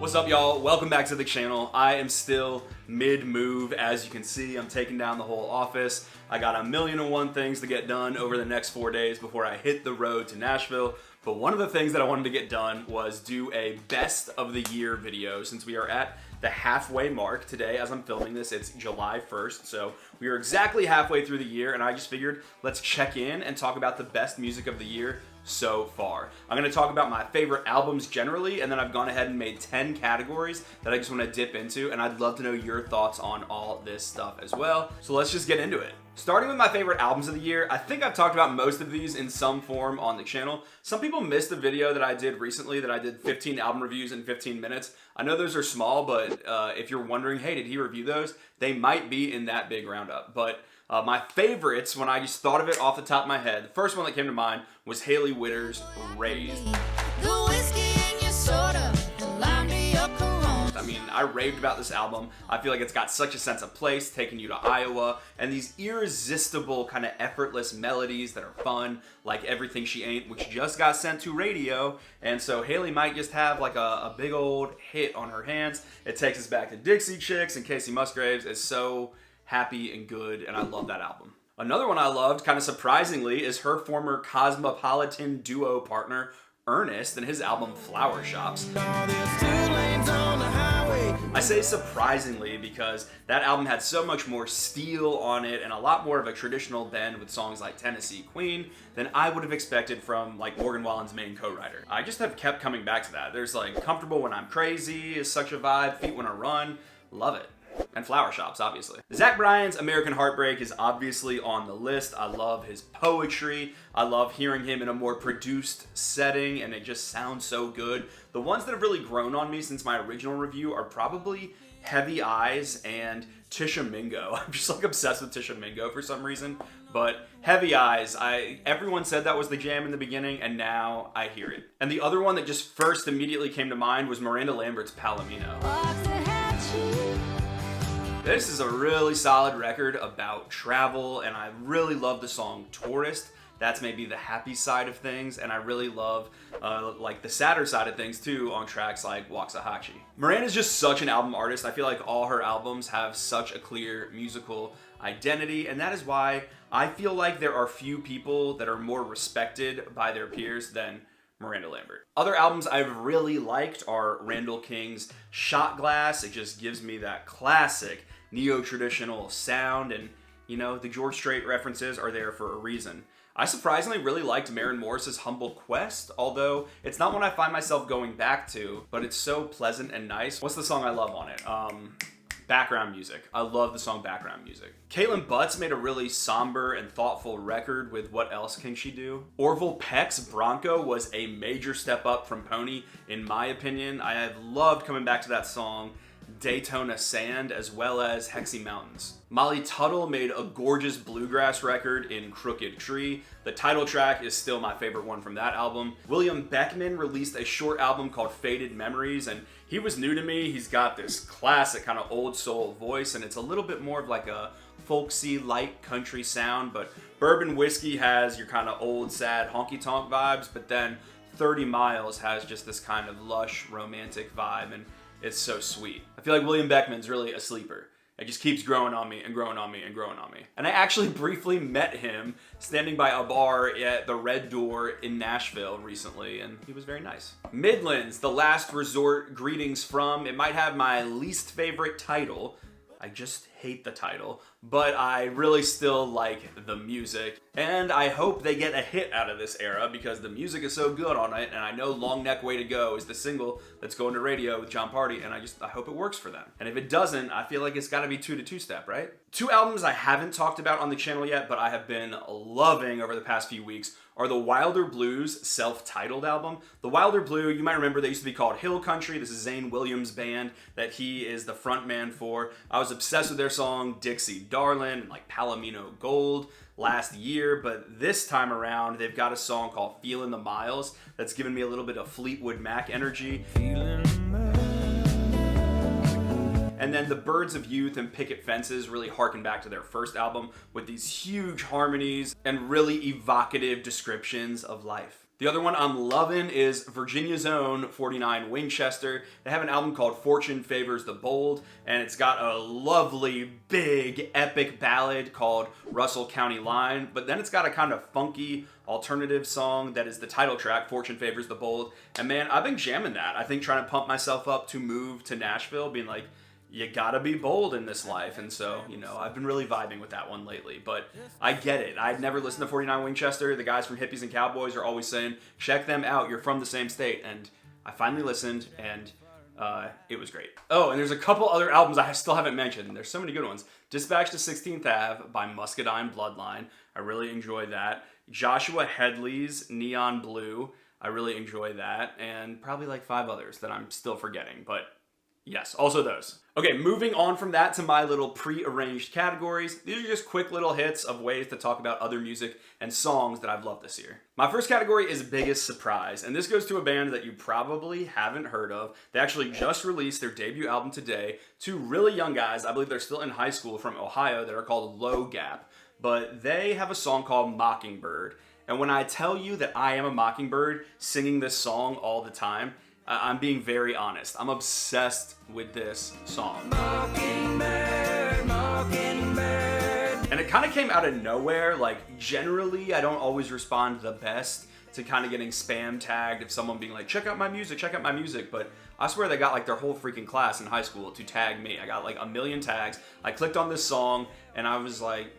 What's up, y'all? Welcome back to the channel. I am still mid-move. As you can see, I'm taking down the whole office. I got 1,000,001 things to get done over the next 4 days before I hit the road to Nashville. But one of the things that I wanted to get done was do a best of the year video, since we are at the halfway mark today. As I'm filming this, it's July 1st, so we are exactly halfway through the year, and I just figured let's check in and talk about the best music of the year so far. I'm going to talk about my favorite albums generally, and then I've gone ahead and made 10 categories that I just want to dip into, and I'd love to know your thoughts on all this stuff as well. So let's just get into it. Starting with my favorite albums of the year, I think I've talked about most of these in some form on the channel. Some people missed the video that I did recently that I did 15 album reviews in 15 minutes. I know those are small, but if you're wondering, hey, did he review those? They might be in that big roundup. But my favorites, when I just thought of it off the top of my head, the first one that came to mind was Hailey Whitters' Raised. The whiskey in your soda, the lime to your Corona. I mean, I raved about this album. I feel like it's got such a sense of place, taking you to Iowa, and these irresistible kind of effortless melodies that are fun, like Everything She Ain't, which just got sent to radio, and so Hailey might just have like a big old hit on her hands. It takes us back to Dixie Chicks, and Casey Musgraves is so happy and good, and I love that album. Another one I loved, kind of surprisingly, is her former Cosmopolitan duo partner, Ernest, and his album Flower Shops. I say surprisingly because that album had so much more steel on it and a lot more of a traditional bend with songs like Tennessee Queen than I would have expected from like Morgan Wallen's main co-writer. I just have kept coming back to that. There's like Comfortable When I'm Crazy is such a vibe, Feet When I Run, love it. And Flower Shops, obviously. Zach Bryan's American Heartbreak is obviously on the list. I love his poetry. I love hearing him in a more produced setting, and it just sounds so good. The ones that have really grown on me since my original review are probably Heavy Eyes and Tisha Mingo. I'm just like obsessed with Tisha Mingo for some reason. But Heavy Eyes, everyone said that was the jam in the beginning, and now I hear it. And the other one that just first immediately came to mind was Miranda Lambert's Palomino. This is a really solid record about travel, and I really love the song Tourist. That's maybe the happy side of things, and I really love like the sadder side of things too on tracks like Waxahachie. Miranda's just such an album artist. I feel like all her albums have such a clear musical identity, and that is why I feel like there are few people that are more respected by their peers than Miranda Lambert. Other albums I've really liked are Randall King's Shot Glass. It just gives me that classic neo-traditional sound, and you know, the George Strait references are there for a reason. I surprisingly really liked Maren Morris's Humble Quest, although it's not one I find myself going back to, but it's so pleasant and nice. What's the song I love on it? Background Music. I love the song Background Music. Caitlin Butts made a really somber and thoughtful record with What Else Can She Do? Orville Peck's Bronco was a major step up from Pony, in my opinion. I have loved coming back to that song, Daytona Sand, as well as Hexy Mountains. Molly Tuttle made a gorgeous bluegrass record in Crooked Tree. The title track is still my favorite one from that album. William Beckman released a short album called Faded Memories, and he was new to me. He's got this classic kind of old soul voice, and it's a little bit more of like a folksy, light country sound, but Bourbon Whiskey has your kind of old, sad, honky-tonk vibes, but then 30 Miles has just this kind of lush, romantic vibe, and it's so sweet. I feel like William Beckman's really a sleeper. It just keeps growing on me and growing on me and growing on me. And I actually briefly met him standing by a bar at the Red Door in Nashville recently, and he was very nice. Midlands, The Last Resort, Greetings From. It might have my least favorite title. I just hate the title, but I really still like the music, and I hope they get a hit out of this era because the music is so good on it, and I know Long Neck Way to Go is the single that's going to radio with John Party, and I hope it works for them. And if it doesn't, I feel like it's gotta be 2 to 2 Step, right? 2 albums I haven't talked about on the channel yet, but I have been loving over the past few weeks are the Wilder Blues self-titled album. The Wilder Blue, you might remember they used to be called Hill Country. This is Zane Williams' band that he is the front man for. I was obsessed with their song Dixie Darlin' and like Palomino Gold last year, but this time around they've got a song called Feelin' the Miles that's given me a little bit of Fleetwood Mac energy. And then the Birds of Youth and Picket Fences really harken back to their first album with these huge harmonies and really evocative descriptions of life. The other one I'm loving is Virginia's own 49 Winchester. They have an album called Fortune Favors the Bold, and it's got a lovely, big, epic ballad called Russell County Line, but then it's got a kind of funky alternative song that is the title track, Fortune Favors the Bold. And man, I've been jamming that. I think trying to pump myself up to move to Nashville, being like, you gotta be bold in this life. And so, I've been really vibing with that one lately. But I get it. I'd never listened to 49 Winchester. The guys from Hippies and Cowboys are always saying, check them out. You're from the same state. And I finally listened, and it was great. Oh, and there's a couple other albums I still haven't mentioned. There's so many good ones. Dispatch to 16th Ave by Muscadine Bloodline. I really enjoy that. Joshua Headley's Neon Blue. I really enjoy that. And probably like 5 others that I'm still forgetting. But yes, also those. Okay, moving on from that to my little pre-arranged categories. These are just quick little hits of ways to talk about other music and songs that I've loved this year. My first category is Biggest Surprise, and this goes to a band that you probably haven't heard of. They actually just released their debut album today. 2 really young guys, I believe they're still in high school, from Ohio, that are called Low Gap. But they have a song called Mockingbird. And when I tell you that I am a mockingbird singing this song all the time, I'm being very honest. I'm obsessed with this song. Mockingbird, Mockingbird. And it kind of came out of nowhere. Like, generally, I don't always respond the best to kind of getting spam tagged of someone being like, check out my music, check out my music. But I swear they got like their whole freaking class in high school to tag me. I got like 1 million tags. I clicked on this song and I was like,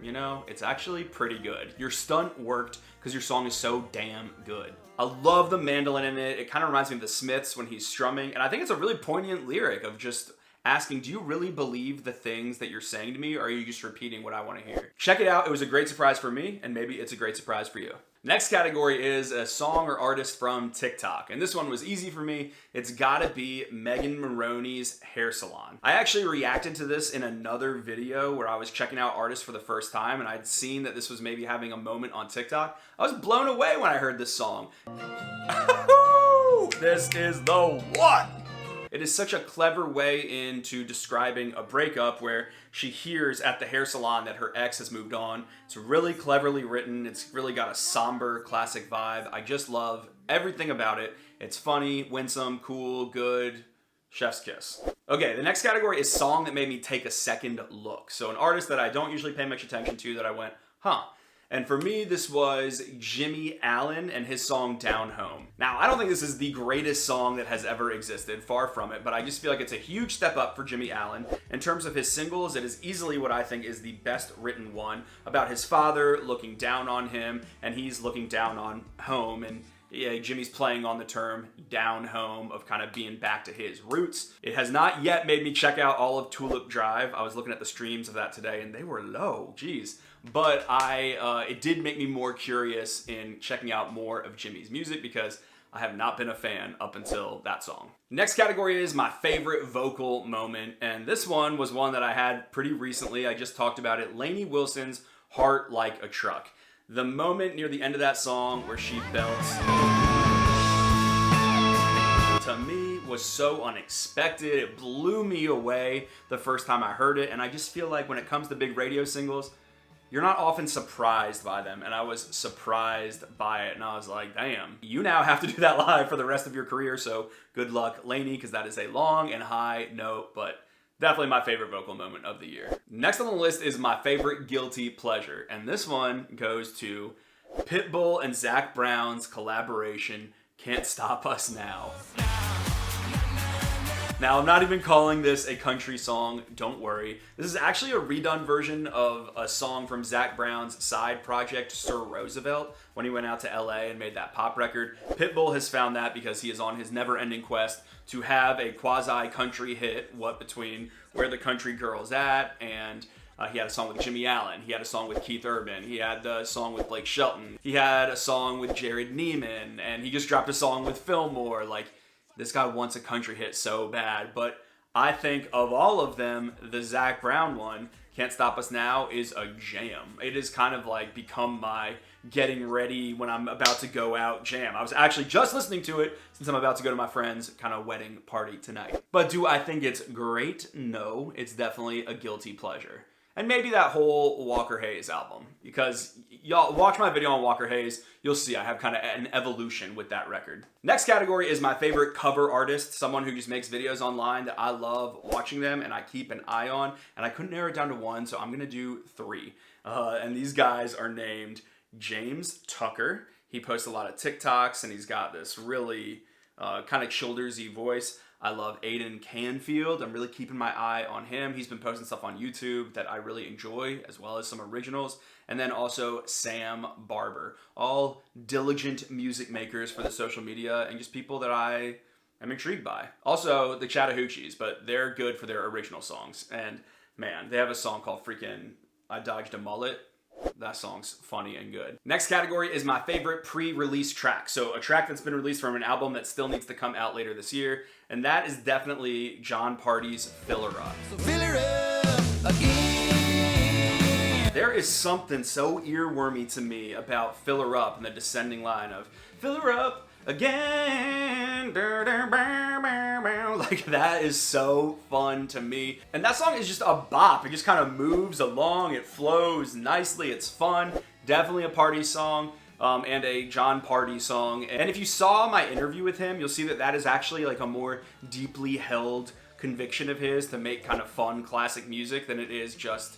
it's actually pretty good. Your stunt worked because your song is so damn good. I love the mandolin in it. It kind of reminds me of the Smiths when he's strumming. And I think it's a really poignant lyric of just asking, do you really believe the things that you're saying to me, or are you just repeating what I want to hear? Check it out. It was a great surprise for me, and maybe it's a great surprise for you. Next category is a song or artist from TikTok. And this one was easy for me. It's gotta be Megan Maroney's Hair Salon. I actually reacted to this in another video where I was checking out artists for the first time, and I'd seen that this was maybe having a moment on TikTok. I was blown away when I heard this song. This is the one! It is such a clever way into describing a breakup where she hears at the hair salon that her ex has moved on. It's really cleverly written. It's really got a somber, classic vibe. I just love everything about it. It's funny, winsome, cool, good. Chef's kiss. Okay, the next category is song that made me take a second look. So an artist that I don't usually pay much attention to that I went, huh. And for me, this was Jimmy Allen and his song Down Home. Now, I don't think this is the greatest song that has ever existed, far from it, but I just feel like it's a huge step up for Jimmy Allen. In terms of his singles, it is easily what I think is the best written one, about his father looking down on him, and he's looking down on home, and yeah, Jimmy's playing on the term down home of kind of being back to his roots. It has not yet made me check out all of Tulip Drive. I was looking at the streams of that today and they were low, geez. But it did make me more curious in checking out more of Jimmy's music because I have not been a fan up until that song. Next category is my favorite vocal moment, and this one was one that I had pretty recently. I just talked about it. Lainey Wilson's Heart Like a Truck. The moment near the end of that song where she belts, to me, was so unexpected. It blew me away the first time I heard it, and I just feel like when it comes to big radio singles, you're not often surprised by them, and I was surprised by it, and I was like, damn, you now have to do that live for the rest of your career, so good luck, Lainey, because that is a long and high note, but definitely my favorite vocal moment of the year. Next on the list is my favorite guilty pleasure, and this one goes to Pitbull and Zac Brown's collaboration, Can't Stop Us Now. Now, I'm not even calling this a country song, don't worry. This is actually a redone version of a song from Zac Brown's side project, Sir Roosevelt, when he went out to LA and made that pop record. Pitbull has found that because he is on his never-ending quest to have a quasi-country hit, what between Where the Country Girl's At, and he had a song with Jimmy Allen, he had a song with Keith Urban, he had a song with Blake Shelton, he had a song with Jared Neiman, and he just dropped a song with Fillmore. Like, this guy wants a country hit so bad, but I think of all of them, the Zac Brown one, Can't Stop Us Now, is a jam. It has kind of like become my getting ready when I'm about to go out jam. I was actually just listening to it since I'm about to go to my friend's kind of wedding party tonight. But do I think it's great? No, it's definitely a guilty pleasure. and maybe that whole Walker Hayes album, because y'all watch my video on Walker Hayes, you'll see I have kind of an evolution with that record. Next category is my favorite cover artist, someone who just makes videos online that I love watching them and I keep an eye on, and I couldn't narrow it down to one, so I'm gonna do three. And these guys are named James Tucker. He posts a lot of TikToks and he's got this really kind of childersy voice. I love Aiden Canfield. I'm really keeping my eye on him. He's been posting stuff on YouTube that I really enjoy, as well as some originals. And then also Sam Barber. All diligent music makers for the social media and just people that I am intrigued by. Also, the Chattahoochees, but they're good for their original songs. And man, they have a song called freaking I Dodged a Mullet. That song's funny and good. Next category is my favorite pre-release track. So a track that's been released from an album that still needs to come out later this year. And that is definitely John Party's Fill Her Up. So fill her up again. There is something so earwormy to me about Fill Her Up and the descending line of Fill Her Up again. Like, that is so fun to me. And that song is just a bop. It just kind of moves along. It flows nicely. It's fun. Definitely a party song. And a John Party song. And if you saw my interview with him, you'll see that that is actually like a more deeply held conviction of his to make kind of fun classic music than it is just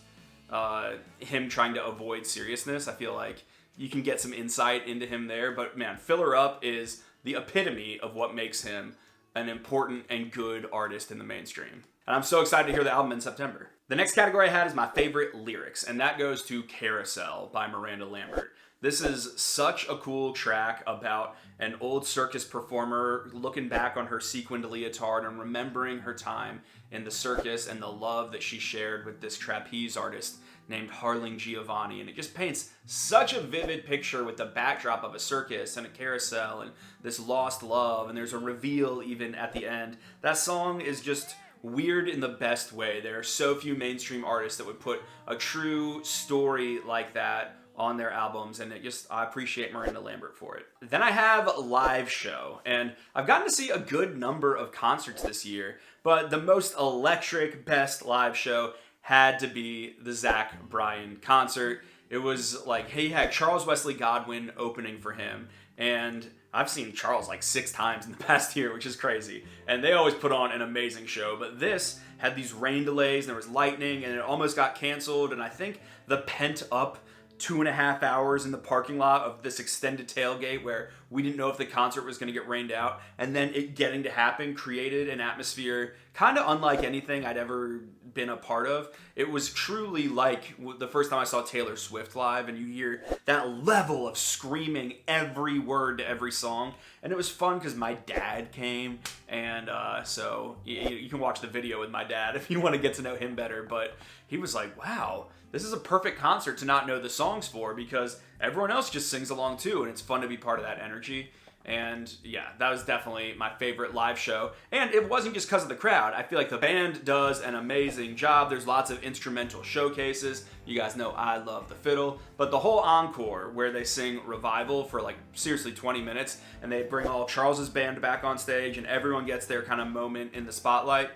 him trying to avoid seriousness. I feel like you can get some insight into him there. But man, Fill Her Up is the epitome of what makes him an important and good artist in the mainstream. And I'm so excited to hear the album in September. The next category I had is my favorite lyrics, and that goes to Carousel by Miranda Lambert. This is such a cool track about an old circus performer looking back on her sequined leotard and remembering her time in the circus and the love that she shared with this trapeze artist named Harling Giovanni. And it just paints such a vivid picture with the backdrop of a circus and a carousel and this lost love, and there's a reveal even at the end. That song is just weird in the best way. There are so few mainstream artists that would put a true story like that on their albums, and I appreciate Miranda Lambert for it. Then I have Live Show, and I've gotten to see a good number of concerts this year, but the most electric, best live show had to be the Zach Bryan concert. It was like, he had Charles Wesley Godwin opening for him, and I've seen Charles like 6 times in the past year, which is crazy, and they always put on an amazing show, but this had these rain delays, and there was lightning, and it almost got canceled, and I think the pent up 2.5 hours in the parking lot of this extended tailgate where we didn't know if the concert was going to get rained out, and then it getting to happen created an atmosphere kind of unlike anything I'd ever been a part of. It was truly like the first time I saw Taylor Swift live, and you hear that level of screaming every word to every song, and it was fun because my dad came, and so you can watch the video with my dad if you want to get to know him better, but he was like, wow, this is a perfect concert to not know the songs for, because everyone else just sings along too, and it's fun to be part of that energy. And yeah, that was definitely my favorite live show. And it wasn't just because of the crowd. I feel like the band does an amazing job. There's lots of instrumental showcases. You guys know I love the fiddle. But the whole encore, where they sing Revival for like seriously 20 minutes, and they bring all Charles's band back on stage, and everyone gets their kind of moment in the spotlight.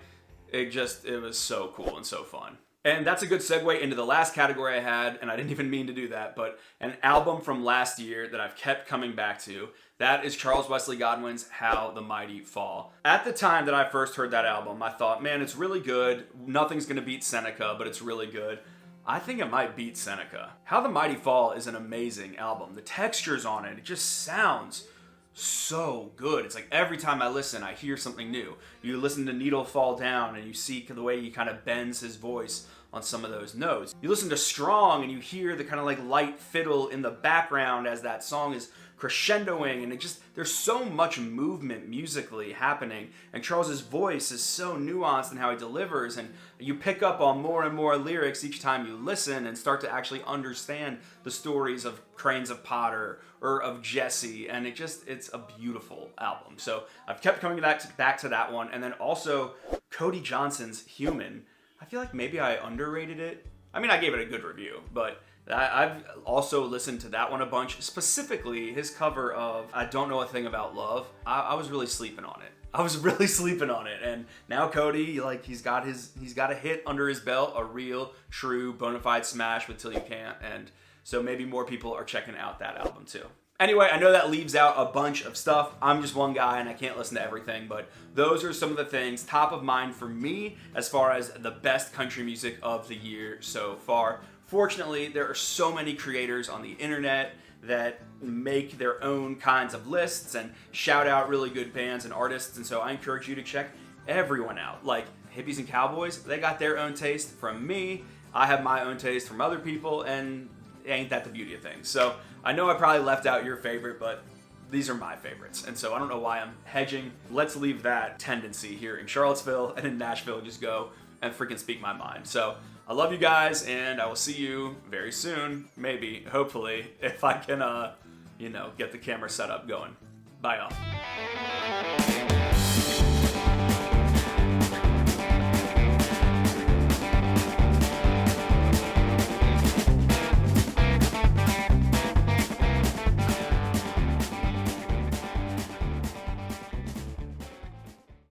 It was so cool and so fun. And that's a good segue into the last category I had, and I didn't even mean to do that, but an album from last year that I've kept coming back to. That is Charles Wesley Godwin's How the Mighty Fall. At the time that I first heard that album, I thought, man, it's really good. Nothing's gonna beat Seneca, but it's really good. I think it might beat Seneca. How the Mighty Fall is an amazing album. The textures on it just sounds so good. It's like every time I listen, I hear something new. You listen to Needle Fall Down, and you see the way he kind of bends his voice on some of those notes. You listen to Strong, and you hear the kind of like light fiddle in the background as that song is crescendoing, and there's so much movement musically happening, and Charles's voice is so nuanced in how he delivers, and you pick up on more and more lyrics each time you listen and start to actually understand the stories of Cranes of Potter or of Jesse, and it's a beautiful album. So I've kept coming back to that one, and then also Cody Johnson's Human. I feel like maybe I underrated it. I mean, I gave it a good review, but I've also listened to that one a bunch. Specifically, his cover of "I Don't Know a Thing About Love." I was really sleeping on it. I was really sleeping on it, and now Cody, like, he's got a hit under his belt, a real, true, bona fide smash with "Till You Can't," and so maybe more people are checking out that album too. Anyway, I know that leaves out a bunch of stuff. I'm just one guy and I can't listen to everything, but those are some of the things top of mind for me as far as the best country music of the year so far. Fortunately, there are so many creators on the internet that make their own kinds of lists and shout out really good bands and artists, and so I encourage you to check everyone out. Like Hippies and Cowboys, they got their own taste from me. I have my own taste from other people, and ain't that the beauty of things? So I know I probably left out your favorite, but these are my favorites. And so I don't know why I'm hedging. Let's leave that tendency here in Charlottesville and in Nashville, just go and freaking speak my mind. So I love you guys, and I will see you very soon, maybe, hopefully, if I can, get the camera set up going. Bye, y'all.